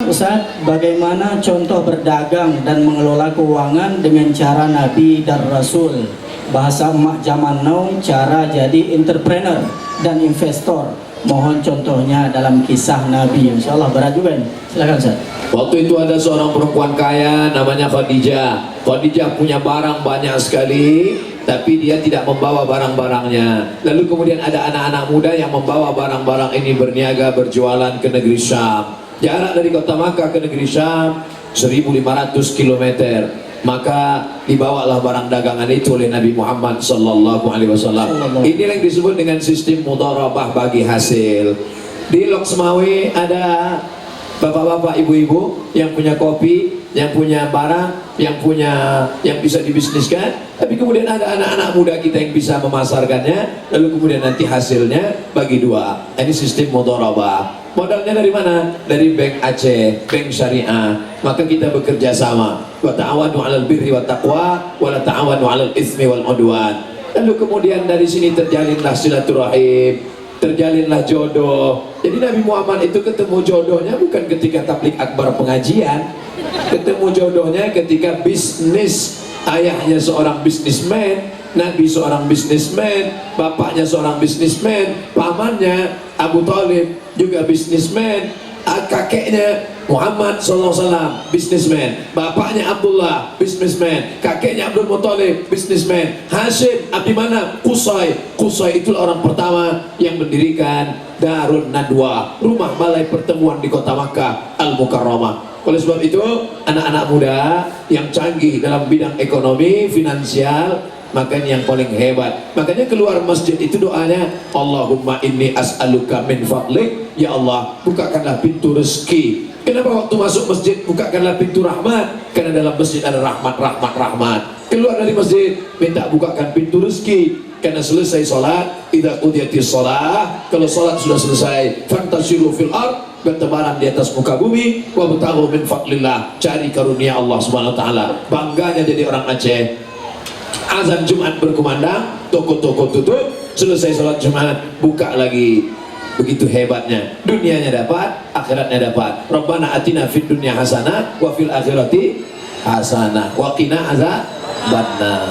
Ustaz, bagaimana contoh berdagang dan mengelola keuangan dengan cara Nabi dan Rasul? Bahasa emak zaman now, cara jadi entrepreneur dan investor. Mohon contohnya dalam kisah Nabi. Insya Allah berat juga ini. Silakan Ustaz. Waktu itu ada seorang perempuan kaya namanya Khadijah. Khadijah punya barang banyak sekali, tapi dia tidak membawa barang-barangnya. Lalu kemudian ada anak-anak muda yang membawa barang-barang ini berniaga, berjualan ke negeri Syam. Jarak dari kota Makkah ke negeri Syam 1500 km. Maka dibawalah barang dagangan itu oleh Nabi Muhammad sallallahu alaihi wasallam. Inilah yang disebut dengan sistem mudharabah bagi hasil. Di Lok Semawe ada bapak-bapak, ibu-ibu yang punya kopi, yang punya barang, yang bisa dibisniskan, tapi kemudian ada anak-anak muda kita yang bisa memasarkannya, lalu kemudian nanti hasilnya bagi dua. Ini sistem mudharabah. Modalnya dari mana? Dari Bank Aceh, Bank Syariah. Maka kita bekerja sama. Wa ta'awanu 'alal birri wat taqwa wa la ta'awanu 'alal itsmi wal 'udwan. Lalu kemudian dari sini terjalinlah silaturahim, terjalinlah jodoh. Jadi Nabi Muhammad itu ketemu jodohnya bukan ketika tablik akbar pengajian, ketemu jodohnya ketika bisnis. Ayahnya seorang bisnismen, Nabi seorang bisnismen, bapaknya seorang bisnismen, pamannya Abu Thalib juga bisnismen, kakeknya Muhammad SAW bisnismen, bapaknya Abdullah bisnismen, kakeknya Abdul Muthalib bisnismen, Hashim Abdi Manaf, Qusay itulah orang pertama yang mendirikan Darun Nadwa, rumah balai pertemuan di kota Makkah Al-Mukarramah. Oleh sebab itu, anak-anak muda yang canggih dalam bidang ekonomi, finansial, makanya yang paling hebat. Makanya keluar masjid itu doanya, Allahumma inni as'aluka min fadlik, ya Allah bukakanlah pintu rezeki. Kenapa waktu masuk masjid bukakanlah pintu rahmat? Karena dalam masjid ada rahmat. Keluar dari masjid minta bukakan pintu rezeki. Karena selesai sholat, idza qudiyatis shalah, kalau sholat sudah selesai, fantashiru fil ard, bertebaran di atas muka bumi, wabtaghu min fadlillah, cari karunia Allah Subhanahu wa taala. Bangganya jadi orang Aceh. Azan Jumat berkumandang, toko-toko tutup, selesai sholat Jumat buka lagi. Begitu hebatnya, dunianya dapat, akhiratnya dapat. Rabbana atina fid dunya hasanah wa fil akhirati hasanah wa qina azabannar.